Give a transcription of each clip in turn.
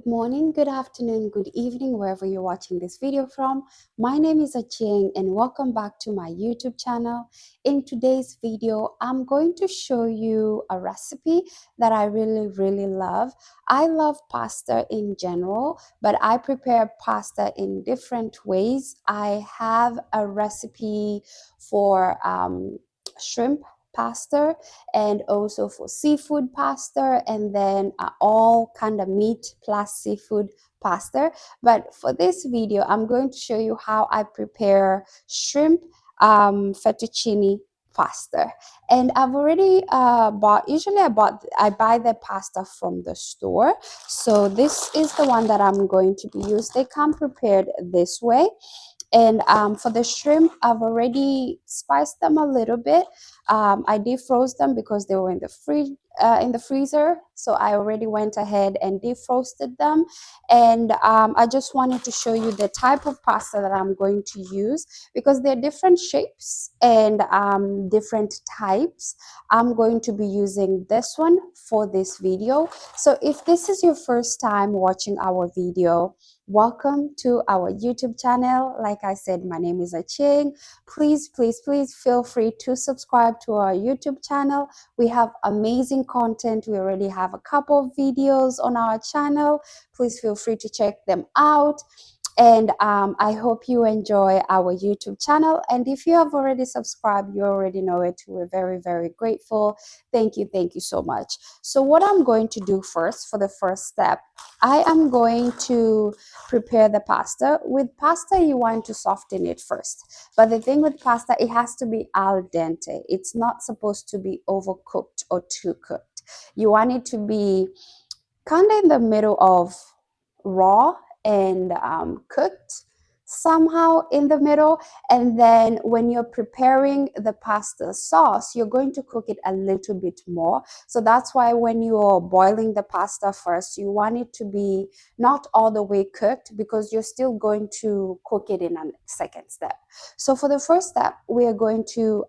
Morning, good afternoon, good evening, wherever you're watching this video from. My name is Aching and welcome back to my YouTube channel. In today's video, I'm going to show you a recipe that I really love. I love pasta in general, but I prepare pasta in different ways. I have a recipe for shrimp pasta and also for seafood pasta, and then all kind of meat plus seafood pasta. But for this video, I'm going to show you how I prepare shrimp fettuccine pasta. And I've already bought, usually I buy the pasta from the store, so this is the one that I'm going to be using. They come prepared this way. And for the shrimp, I've already spiced them a little bit. I defroze them because they were in the freezer. So I already went ahead and defrosted them. And I just wanted to show you the type of pasta that I'm going to use because they're different shapes and different types. I'm going to be using this one for this video. So if this is your first time watching our video, welcome to our YouTube channel. Like I said, my name is Aching. Please feel free to subscribe to our YouTube channel. We have amazing content. We already have a couple of videos on our channel. Please feel free to check them out. And I hope you enjoy our YouTube channel. And if you have already subscribed, you already know it. We're very grateful. Thank you so much. So what I'm going to do first, for the first step, I am going to prepare the pasta. With pasta, you want to soften it first. But the thing with pasta, it has to be al dente. It's not supposed to be overcooked or too cooked. You want it to be kind of in the middle of raw and cooked, somehow in the middle. And then when you're preparing the pasta sauce, you're going to cook it a little bit more. So that's why when you're boiling the pasta first, you want it to be not all the way cooked, because you're still going to cook it in a second step. So for the first step, we are going to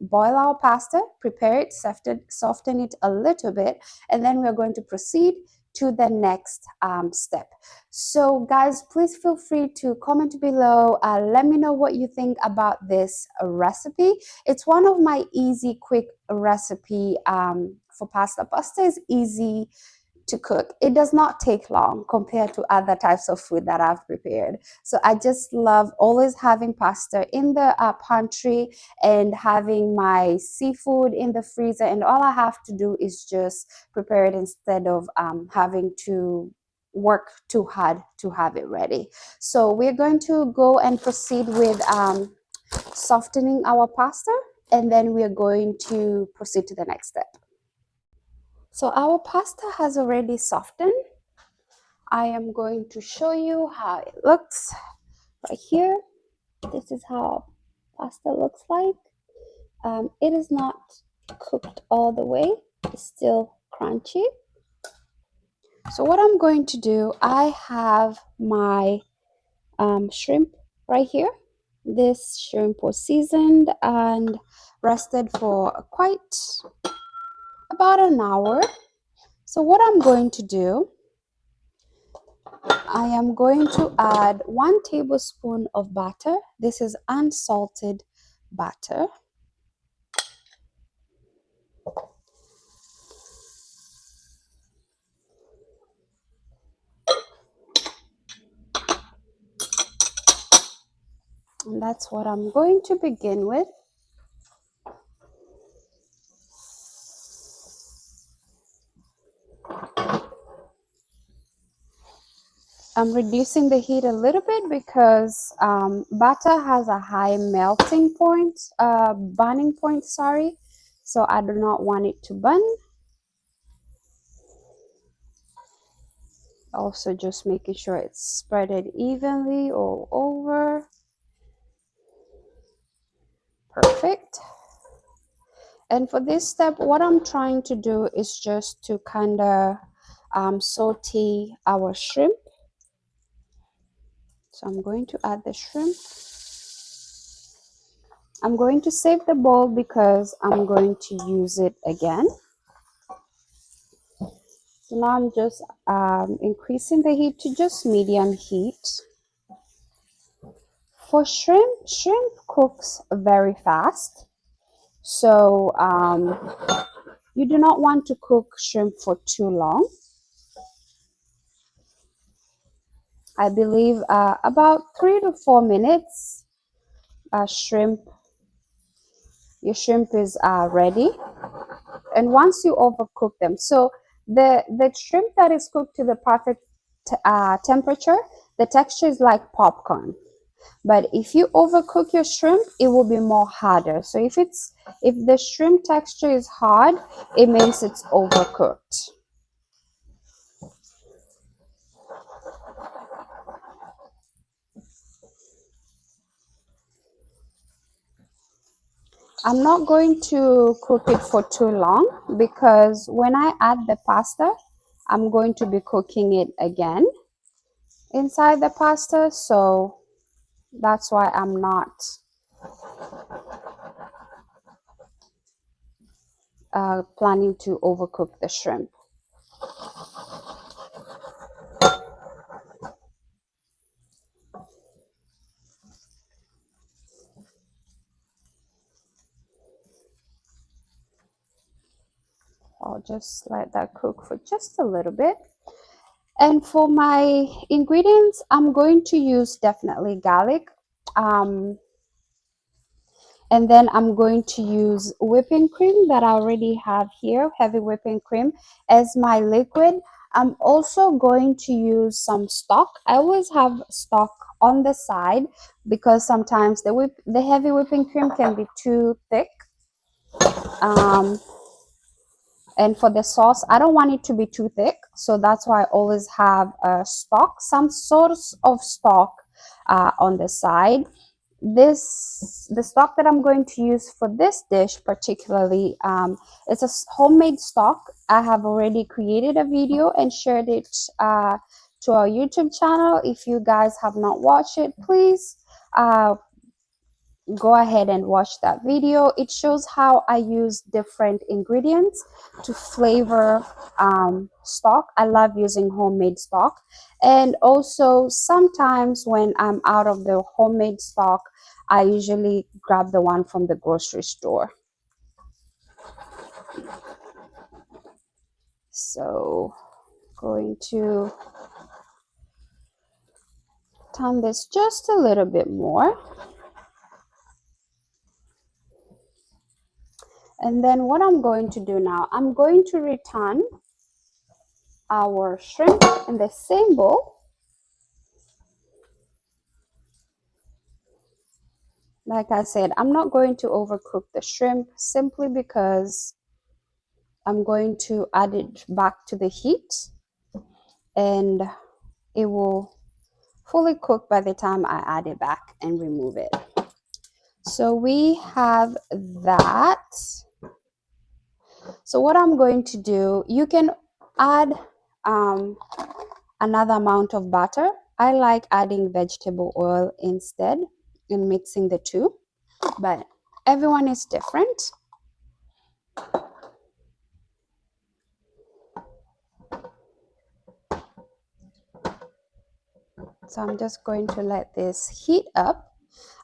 boil our pasta, prepare it, soften it a little bit, and then we're going to proceed to the next step. So guys, please feel free to comment below. Let me know what you think about this recipe. It's one of my easy, quick recipe for pasta. Pasta is easy to cook. It does not take long compared to other types of food that I've prepared. So I just love always having pasta in the pantry and having my seafood in the freezer, and all I have to do is just prepare it instead of having to work too hard to have it ready. So we're going to go and proceed with softening our pasta, and then we're going to proceed to the next step. So our pasta has already softened. I am going to show you how it looks right here. This is how pasta looks like. It is not cooked all the way. It's still crunchy. So what I'm going to do, I have my shrimp right here. This shrimp was seasoned and rested for quite about an hour. So what I'm going to do, I am going to add 1 tablespoon of butter. This is unsalted butter. And that's what I'm going to begin with. I'm reducing the heat a little bit because butter has a high melting point, burning point, sorry. So I do not want it to burn. Also just making sure it's spreaded evenly all over. Perfect. And for this step, what I'm trying to do is just to kind of saute our shrimp. So I'm going to add the shrimp. I'm going to save the bowl because I'm going to use it again. So now I'm just increasing the heat to just medium heat. For shrimp, shrimp cooks very fast. So you do not want to cook shrimp for too long. I believe about 3 to 4 minutes, shrimp your shrimp is ready. And once you overcook them, so the shrimp that is cooked to the perfect temperature, the texture is like popcorn. But if you overcook your shrimp, it will be more harder. So if the shrimp texture is hard, it means it's overcooked. I'm not going to cook it for too long because when I add the pasta, I'm going to be cooking it again inside the pasta. So that's why I'm not planning to overcook the shrimp. I'll just let that cook for just a little bit. And for my ingredients, I'm going to use definitely garlic. And then I'm going to use whipping cream that I already have here, heavy whipping cream, as my liquid. I'm also going to use some stock. I always have stock on the side because sometimes the heavy whipping cream can be too thick. And for the sauce, I don't want it to be too thick, so that's why I always have a stock, some sort of stock on the side. The stock that I'm going to use for this dish particularly, it's a homemade stock. I have already created a video and shared it to our YouTube channel. If you guys have not watched it, please go ahead and watch that video. It shows how I use different ingredients to flavor stock. I love using homemade stock. And also sometimes when I'm out of the homemade stock, I usually grab the one from the grocery store. So going to turn this just a little bit more. And then what I'm going to do now, I'm going to return our shrimp in the same bowl. Like I said, I'm not going to overcook the shrimp simply because I'm going to add it back to the heat and it will fully cook by the time I add it back and remove it. So we have that. So what I'm going to do, you can add another amount of butter. I like adding vegetable oil instead and mixing the two, but everyone is different. So I'm just going to let this heat up.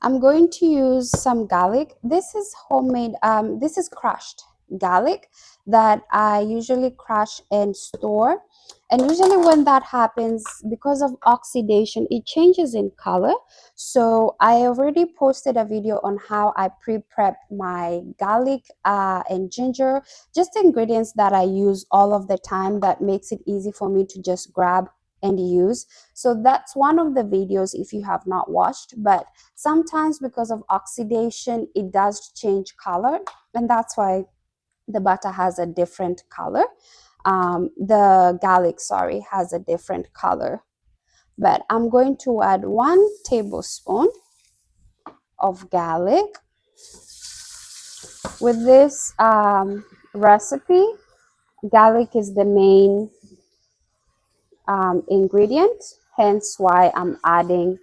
I'm going to use some garlic. This is homemade, this is crushed garlic that I usually crush and store. And usually when that happens, because of oxidation, it changes in color. So I already posted a video on how I pre-prep my garlic and ginger, just ingredients that I use all of the time that makes it easy for me to just grab and use. So that's one of the videos if you have not watched, but sometimes because of oxidation it does change color, and that's why the butter has a different color. The garlic, sorry, has a different color. But I'm going to add 1 tablespoon of garlic. With this recipe, garlic is the main ingredient, hence why I'm adding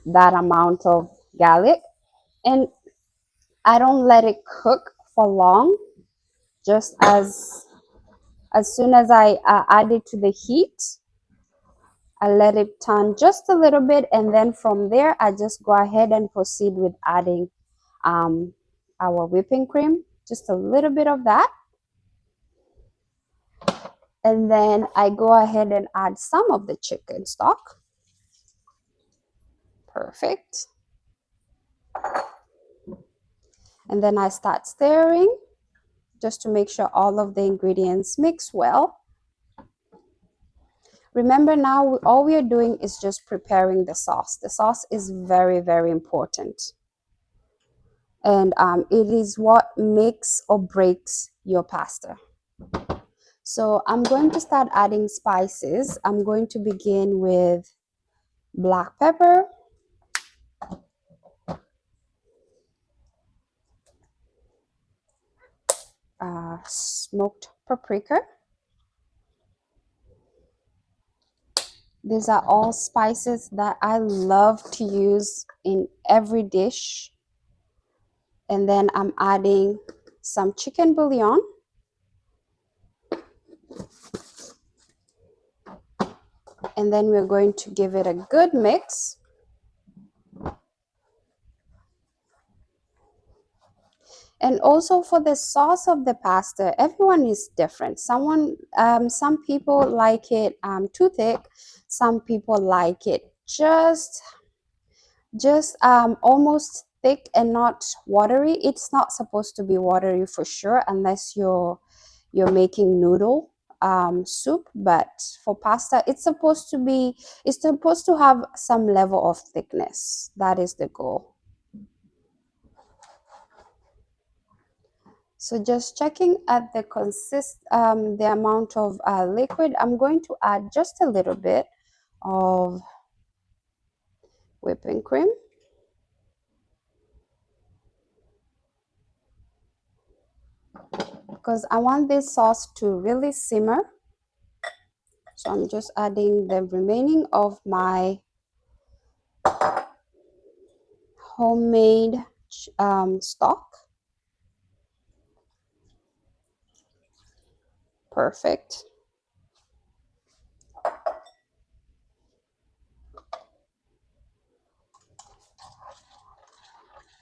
that amount of garlic. And I don't let it cook for long, just as As soon as I add it to the heat, I let it turn just a little bit, and then from there I just go ahead and proceed with adding um, our whipping cream, just a little bit of that. And then I go ahead and add some of the chicken stock. Perfect. And then I start stirring just to make sure all of the ingredients mix well. Remember, now all we are doing is just preparing the sauce. The sauce is very, very important. And it is what makes or breaks your pasta. So I'm going to start adding spices. I'm going to begin with black pepper, smoked paprika. These are all spices that I love to use in every dish. And then I'm adding some chicken bouillon. And then we're going to give it a good mix. And also for the sauce of the pasta, everyone is different. Some people like it too thick. Some people like it just almost thick and not watery. It's not supposed to be watery for sure, unless you're making noodle soup. But for pasta, it's supposed to have some level of thickness. That is the goal. So just checking at the amount of liquid. I'm going to add just a little bit of whipping cream. Because I want this sauce to really simmer. So I'm just adding the remaining of my homemade stock. Perfect.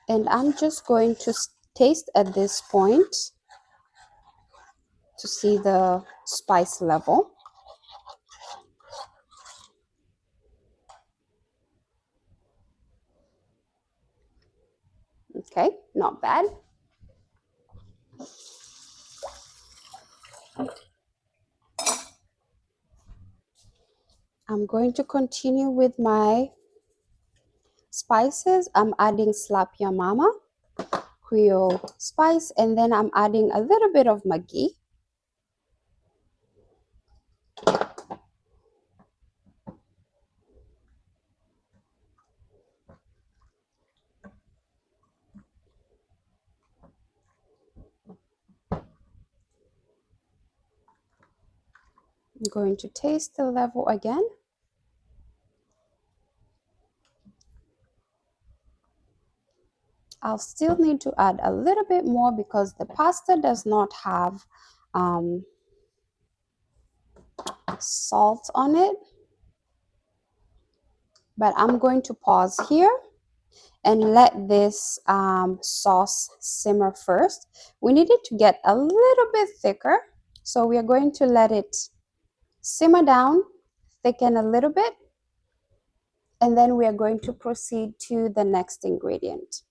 And I'm just going to taste at this point to see the spice level. Okay, not bad. I'm going to continue with my spices. I'm adding slap your mama, Creole spice, and then I'm adding a little bit of Maggi. I'm going to taste the level again. I'll still need to add a little bit more because the pasta does not have salt on it. But I'm going to pause here and let this sauce simmer first. We need it to get a little bit thicker. So we are going to let it simmer down, thicken a little bit, and then we are going to proceed to the next ingredient.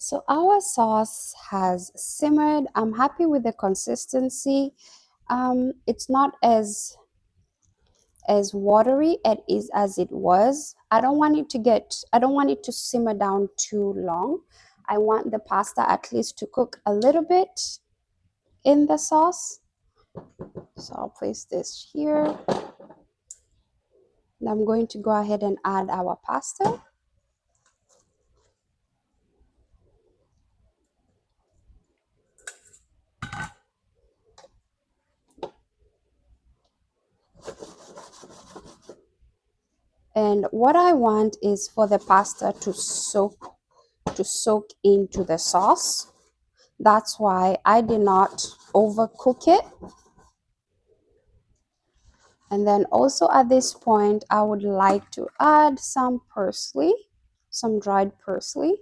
So our sauce has simmered. I'm happy with the consistency. It's not as watery as it was. I don't want it to simmer down too long. I want the pasta at least to cook a little bit in the sauce. So I'll place this here. And I'm going to go ahead and add our pasta. And what I want is for the pasta to soak into the sauce. That's why I did not overcook it. And then also at this point, I would like to add some parsley, some dried parsley.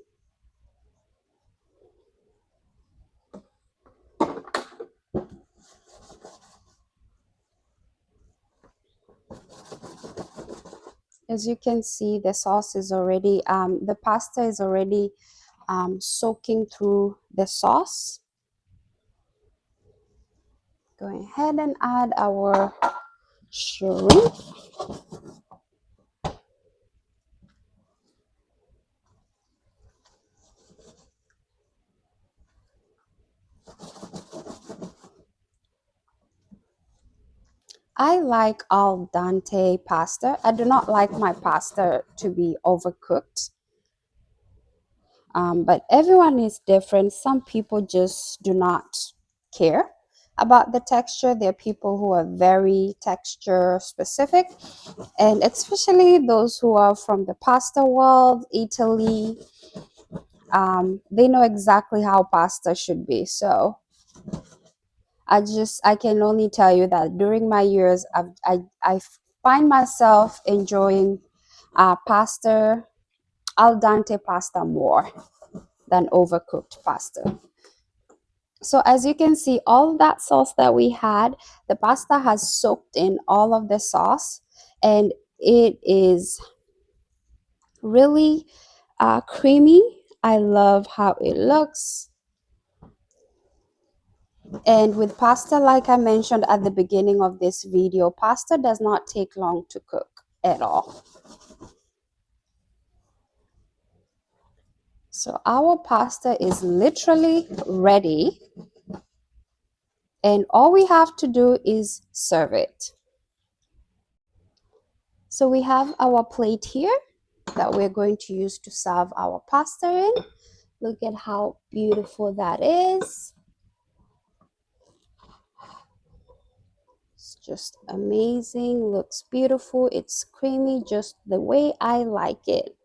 As you can see, the sauce is already, the pasta is already soaking through the sauce. Go ahead and add our shrimp. I like al dente pasta. I do not like my pasta to be overcooked. But everyone is different. Some people just do not care about the texture. There are people who are very texture specific, and especially those who are from the pasta world, Italy. They know exactly how pasta should be. So I can only tell you that during my years, I find myself enjoying pasta, al dente pasta more than overcooked pasta. So as you can see, all that sauce that we had, the pasta has soaked in all of the sauce, and it is really creamy. I love how it looks. And with pasta, like I mentioned at the beginning of this video, pasta does not take long to cook at all. So our pasta is literally ready, and all we have to do is serve it. So we have our plate here that we're going to use to serve our pasta in. Look at how beautiful that is. It's just amazing, looks beautiful, it's creamy just the way I like it.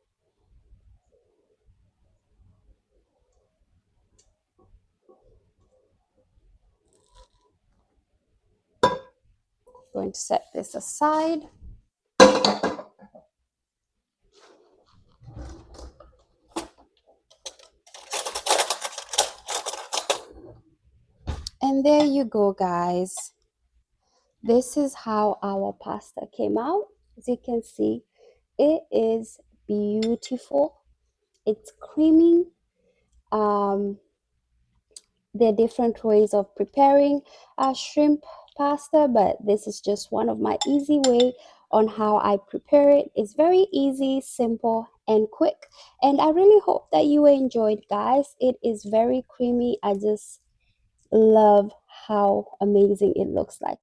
Going to set this aside. And there you go, guys. This is how our pasta came out. As you can see, it is beautiful. It's creamy. There are different ways of preparing shrimp pasta, but this is just one of my easy way on how I prepare it. It's very easy, simple, and quick. And I really hope that you enjoyed, guys. It is very creamy. I just love how amazing it looks like.